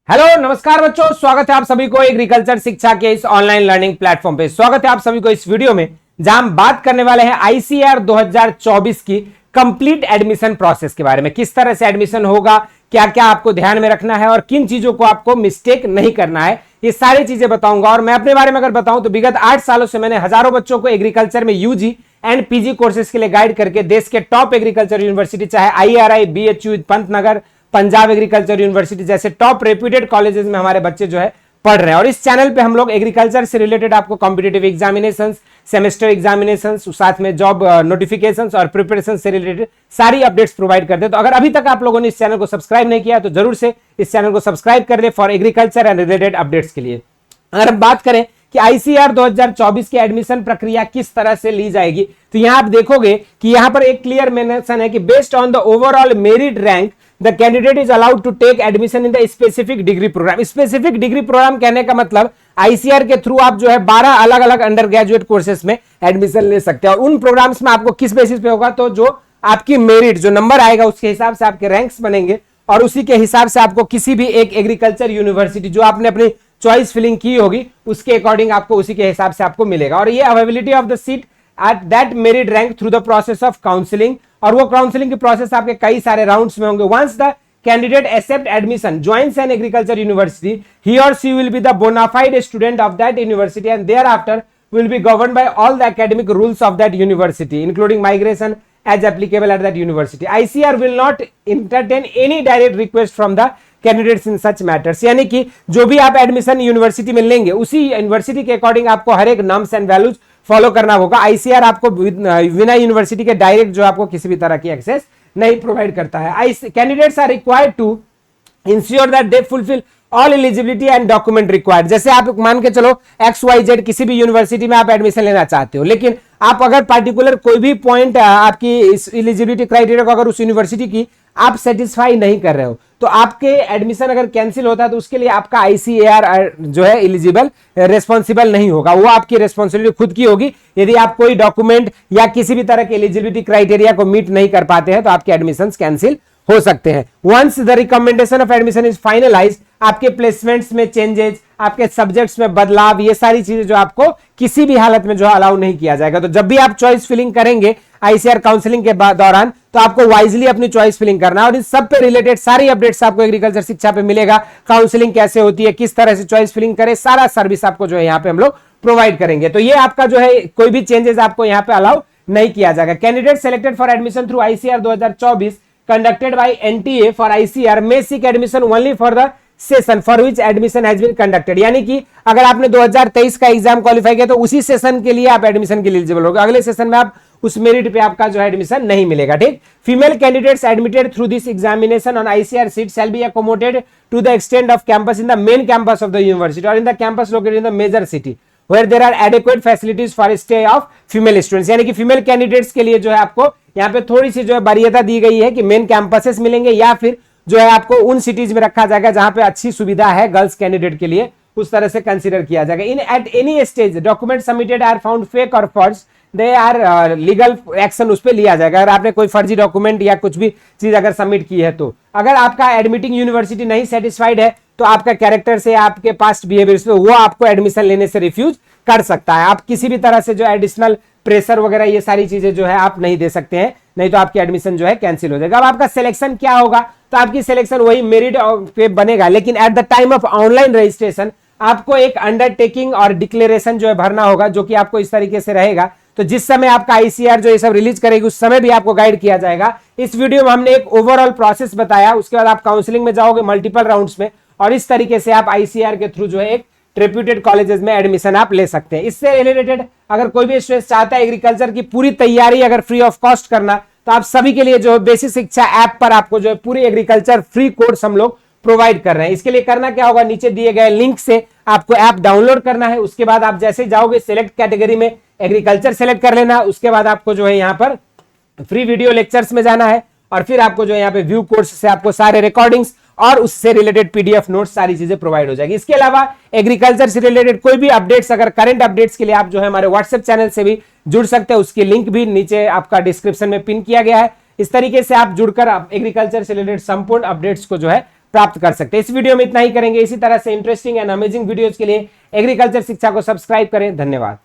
Hello नमस्कार बच्चों, स्वागत है आप सभी को एग्रीकल्चर शिक्षा के इस ऑनलाइन लर्निंग प्लेटफॉर्म पे। स्वागत है आप सभी को इस वीडियो में, जहां हम बात करने वाले हैं आईसीएआर 2024 की कंप्लीट एडमिशन प्रोसेस के बारे में। किस तरह से एडमिशन होगा, क्या क्या आपको ध्यान में रखना है और किन चीजों को आपको मिस्टेक नहीं करना है, ये सारी चीजें बताऊंगा। और मैं अपने बारे में अगर बताऊं तो विगत 8 सालों से मैंने हजारों बच्चों को एग्रीकल्चर में यूजी एंड पीजी कोर्सेज के लिए गाइड करके देश के टॉप एग्रीकल्चर यूनिवर्सिटी, चाहे IRI, BHU, Pantnagar, Punjab agriculture university जैसे टॉप रेप्यूटेड कॉलेजेस में हमारे बच्चे जो है पढ़ रहे हैं। और इस चैनल पे हम लोग एग्रीकल्चर से रिलेटेड आपको कॉम्पिटिटिव एग्जामिनेशंस, सेमेस्टर एग्जामिनेशंस, साथ में जॉब नोटिफिकेशंस और प्रिपरेशन से रिलेटेड सारी अपडेट्स प्रोवाइड करते हैं। तो अगर अभी तक आप लोगों ने इस चैनल को सब्सक्राइब नहीं किया तो जरूर से इस चैनल को सब्सक्राइब कर ले for agriculture and related updates के लिए। अगर हम बात करें कि आईसीएआर 2024 की एडमिशन प्रक्रिया किस तरह से ली जाएगी, तो यहां आप देखोगे कि यहां पर एक क्लियर मेंशन है कि based on the overall merit rank the candidate is allowed to take admission in the specific degree programme. Specific degree programme कहने का मतलब आईसीआर के थ्रू आप जो है 12 अलग अलग अंडर ग्रेजुएट कोर्सेज में एडमिशन ले सकते हैं। और उन प्रोग्राम्स में आपको किस बेसिस पे होगा, तो जो आपकी मेरिट, जो नंबर आएगा उसके हिसाब से आपके रैंक्स बनेंगे और उसी के हिसाब से आपको किसी भी एक एग्रीकल्चर यूनिवर्सिटी जो आपने अपनी चॉइस फिलिंग की होगी उसके अकॉर्डिंग आपको उसी के हिसाब से आपको मिलेगा। और ये availability of the seat at that merit rank through the process of counselling, और वो काउंसलिंग की प्रोसेस आपके कई सारे राउंड्स में होंगे। Once the candidate accept admission joins an agriculture university, he और she will be the bonafide student of that university and thereafter will be governed by all the academic rules of that university including migration as applicable at that university. ICAR will not entertain any direct request from the candidates in such matters. यानी कि जो भी आप admission university में लेंगे उसी university के according आपको हर एक नॉर्म्स एंड वैल्यूज फॉलो करना होगा। आईसीआर आपको बिना यूनिवर्सिटी के डायरेक्ट जो आपको किसी भी तरह की एक्सेस नहीं प्रोवाइड करता है। Candidates are required to ensure that they fulfil all eligibility and document required. जैसे आप मान के चलो XYZ किसी भी यूनिवर्सिटी में आप एडमिशन लेना चाहते हो, लेकिन आप अगर पार्टिकुलर कोई भी पॉइंट आपकी इस एलिजिबिलिटी क्राइटेरिया को अगर उस यूनिवर्सिटी की आप सेटिस्फाई नहीं कर रहे हो तो आपके एडमिशन अगर कैंसिल होता है तो उसके लिए आपका आईसीएआर जो है एलिजिबल रिस्पॉन्सिबल नहीं होगा। वो आपकी रिस्पॉन्सिबिलिटी खुद की होगी। यदि आप कोई डॉक्यूमेंट या किसी भी तरह के एलिजिबिलिटी क्राइटेरिया को मीट नहीं कर पाते हैं तो आपके एडमिशन कैंसिल हो सकते हैं। Once the recommendation of admission is finalised, आपके प्लेसमेंट्स में चेंजेस, आपके सब्जेक्ट्स में बदलाव, ये सारी चीजें जो आपको किसी भी हालत में जो अलाउ नहीं किया जाएगा। तो जब भी आप चॉइस फिलिंग करेंगे आईसीआर काउंसलिंग के दौरान तो आपको वाइजली अपनी चॉइस फिलिंग करना है। और इस सब पे रिलेटेड सारी अपडेट्स आपको एग्रीकल्चर शिक्षा पे मिलेगा। काउंसलिंग कैसे होती है, किस तरह से चॉइस फिलिंग करें, सारा सर्विस आपको जो है यहाँ पे हम लोग प्रोवाइड करेंगे। तो ये आपका जो है कोई भी चेंजेस आपको यहाँ पे अलाउ नहीं किया जाएगा। Candidate selected for admission through ICR 2024 conducted by NTA for ICR may seek admission only for the session for which admission has been conducted। यानी कि अगर आपने 2023 का एग्जाम क्वालिफाई किया तो उसी सेशन के लिए आप एडमिशन के लिए एलिजिबल होगे। अगले सेशन में आप उस मेरिट पे आपका जो है एडमिशन नहीं मिलेगा। ठीक, female candidates admitted through this examination on ICR seat shall be accommodated to the extent of campus in the main campus of the university और in the campus located in the major city where there are adequate facilities for stay of female students। यानी कि female candidates के लिए जो है आपको यहाँ पे थोड़ी सी जो है वरीयता दी गई है कि मेन कैंपसेस मिलेंगे या फिर जो है आपको उन सिटीज में रखा जाएगा जहां पे अच्छी सुविधा है गर्ल्स कैंडिडेट के लिए, उस तरह से कंसीडर किया जाएगा। In at any stage document submitted are found fake और false, they are legal action उस पर लिया जाएगा। अगर आपने कोई फर्जी डॉक्यूमेंट या कुछ भी चीज अगर सबमिट की है तो अगर आपका एडमिटिंग यूनिवर्सिटी नहीं सेटिस्फाइड है तो आपका कैरेक्टर से, आपके पास्ट बिहेवियर से वो आपको एडमिशन लेने से रिफ्यूज कर सकता है। आप किसी भी तरह से जो एडिशनल प्रेशर वगैरह ये सारी चीजें जो है आप नहीं दे सकते हैं, नहीं तो आपकी एडमिशन जो है कैंसिल हो जाएगा। अब आपका सिलेक्शन क्या होगा, तो आपकी सिलेक्शन वही मेरिट पे बनेगा, लेकिन at the time of online registration आपको एक अंडरटेकिंग और डिक्लेरेशन जो है भरना होगा, जो कि आपको इस तरीके से रहेगा। तो जिस समय आपका आईसीआर जो ये सब रिलीज करेगी उस समय भी आपको गाइड किया जाएगा। इस वीडियो में हमने एक ओवरऑल प्रोसेस बताया, उसके बाद आप काउंसलिंग में जाओगे मल्टीपल राउंड्स में और इस तरीके से आप आईसीआर के थ्रू जो है एक रेप्यूटेड कॉलेजेस में एडमिशन आप ले सकते हैं। इससे रिलेटेड अगर कोई भी स्टूडेंट चाहता है एग्रीकल्चर की पूरी तैयारी अगर फ्री ऑफ कॉस्ट करना, तो आप सभी के लिए जो बेसिक शिक्षा ऐप पर आपको जो है पूरी एग्रीकल्चर फ्री कोर्स हम लोग प्रोवाइड कर रहे हैं। इसके लिए करना क्या होगा, नीचे दिए गए लिंक से आपको ऐप डाउनलोड करना है। उसके बाद आप जैसे जाओगे सिलेक्ट कैटेगरी में एग्रीकल्चर सेलेक्ट कर लेना। उसके बाद आपको जो है यहाँ पर फ्री वीडियो लेक्चर्स में जाना है और फिर आपको जो है यहाँ पे व्यू कोर्स से आपको सारे रिकॉर्डिंग्स और उससे रिलेटेड पीडीएफ नोट्स सारी चीजें प्रोवाइड हो जाएगी। इसके अलावा एग्रीकल्चर से रिलेटेड कोई भी अपडेट्स, अगर करंट अपडेट्स के लिए आप जो है हमारे व्हाट्सएप चैनल से भी जुड़ सकते हैं। उसकी लिंक भी नीचे आपका डिस्क्रिप्शन में पिन किया गया है। इस तरीके से आप जुड़कर आप एग्रीकल्चर से रिलेटेड संपूर्ण अपडेट्स को जो है प्राप्त कर सकते हैं। इस वीडियो में इतना ही करेंगे। इसी तरह से इंटरेस्टिंग एंड अमेजिंग वीडियोज के लिए एग्रीकल्चर शिक्षा को सब्सक्राइब करें। धन्यवाद।